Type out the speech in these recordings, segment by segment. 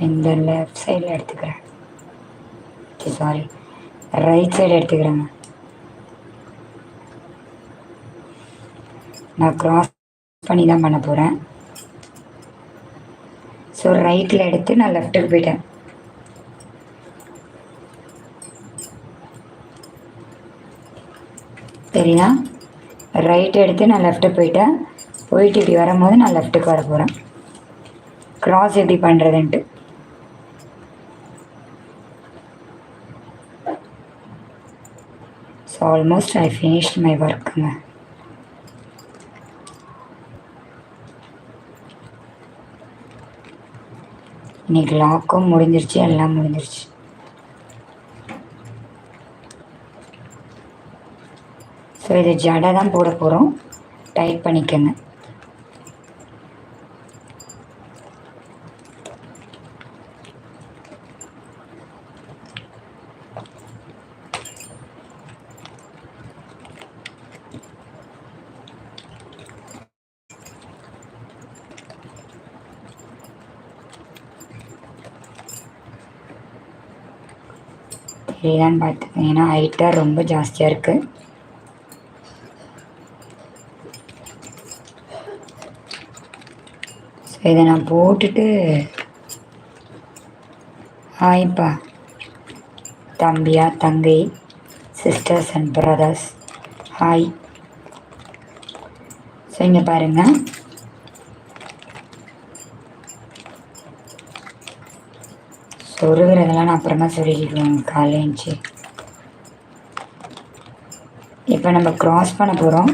இந்த லெஃப்ட் சைடில் எடுத்துக்கிறேன், சாரி ரைட் சைடு எடுத்துக்கிறேங்க. நான் க்ராஸ் பண்ணி தான் பண்ண போகிறேன். ஸோ ரைட்டில் எடுத்து நான் லெஃப்ட்டுக்கு போயிட்டேன். சரியா? ரைட் எடுத்து நான் லெஃப்ட்டு போயிட்டேன். போயிட்டு இப்படி வரும்போது நான் லெஃப்ட்டுக்கு வர போகிறேன். க்ராஸ் எப்படி பண்ணுறதுன்ட்டு. So almost I finished my ஒர்க்குங்க. இன்னைக்கு லாக்கும் முடிஞ்சிருச்சு, எல்லாம் முடிஞ்சிருச்சு. ஸோ இது ஜடை தான் போட போகிறோம். டைட் பண்ணிக்கோங்க. தெரியுதான்னு பார்த்துக்கோங்க, ஹைட்டாக ரொம்ப ஜாஸ்தியாக இருக்குது. ஸோ இதை நான் போட்டுட்டு, ஹாய்ப்பா தம்பியா தங்கை, sisters and brothers, hi. So இங்கே பாருங்கள், சொருகிறதெல்லாம் நான் அப்புறமா சொல்லிக்குவேன் காலையில் எழுந்துச்சி. இப்போ நம்ம க்ராஸ் பண்ண போகிறோம்.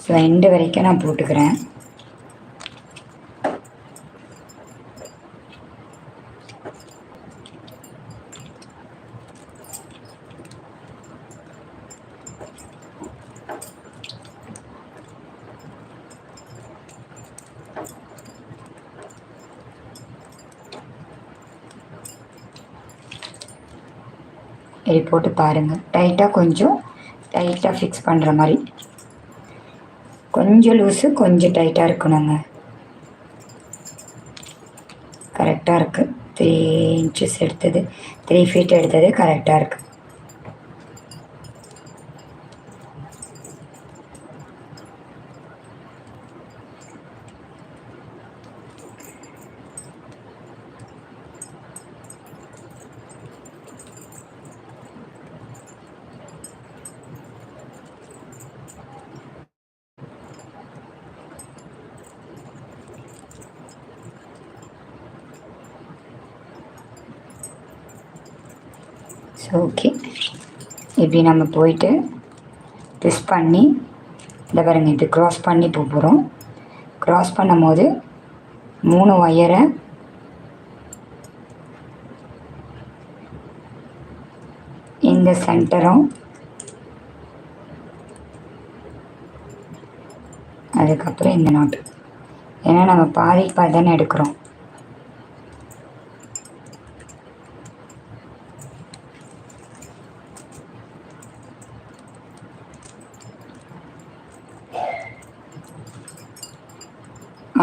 ஸோ எண்டு வரைக்கும் நான் போட்டுக்கிறேன். இப்படி போட்டு பாருங்கள். கொஞ்சம் டைட்டாக ஃபிக்ஸ் பண்ணுற மாதிரி, கொஞ்சம் லூஸு கொஞ்சம் டைட்டாக இருக்கணுங்க. கரெக்டாக இருக்குது. 3 inches எடுத்தது, 3 feet எடுத்தது கரெக்டாக இருக்குது. ஸோ ஓகே, இப்படி நம்ம போயிட்டு ட்விஸ்ட் பண்ணி இந்த பாருங்க, இப்படி க்ராஸ் பண்ணி போகிறோம். க்ராஸ் பண்ணும் போது 3 ஒயரை இந்த சென்டரும் அதுக்கப்புறம் இந்த நாட்டு, ஏன்னா நம்ம பாதி தானே எடுக்கிறோம்.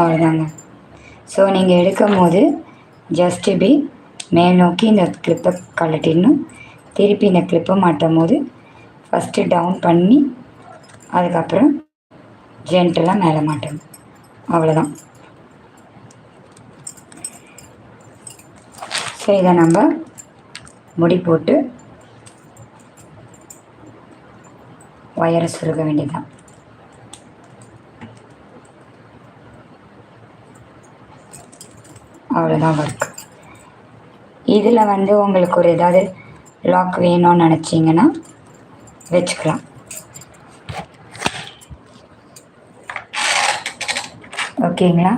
அவ்வளோதாங்க. ஸோ நீங்கள் எடுக்கும் போது ஜஸ்ட் இப்படி மேல் நோக்கி இந்த கிளிப்பை கழட்டிடணும். திருப்பி இந்த கிளிப்பை மாட்டும் போது ஃபஸ்ட்டு டவுன் பண்ணி அதுக்கப்புறம் ஜென்டலாக மேலே மாட்டணும். அவ்வளோதான். ஸோ இதை நம்ம முடி போட்டு ஒயரை சுருக்க வேண்டியதுதான். அவ்வளோதான் ஒர்க். இதில் உங்களுக்கு ஒரு ஏதாவது லாக் வேணும்னு நினச்சிங்கன்னா வச்சுக்கலாம். ஓகேங்களா?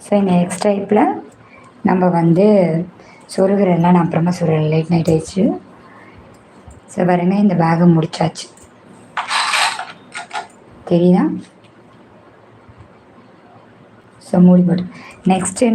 ஸோ இந்த நெக்ஸ்ட் டைப்பில் நம்ம சொருகிறதெல்லாம் நான் அப்புறமா சொல்கிறேன், லேட் நைட் ஆயிடுச்சு. ஸோ பாருங்க, இந்த பேகை முடிச்சாச்சு. தெரியுதா? ஸோ மூடி போட்டு நெக்ஸ்ட்டு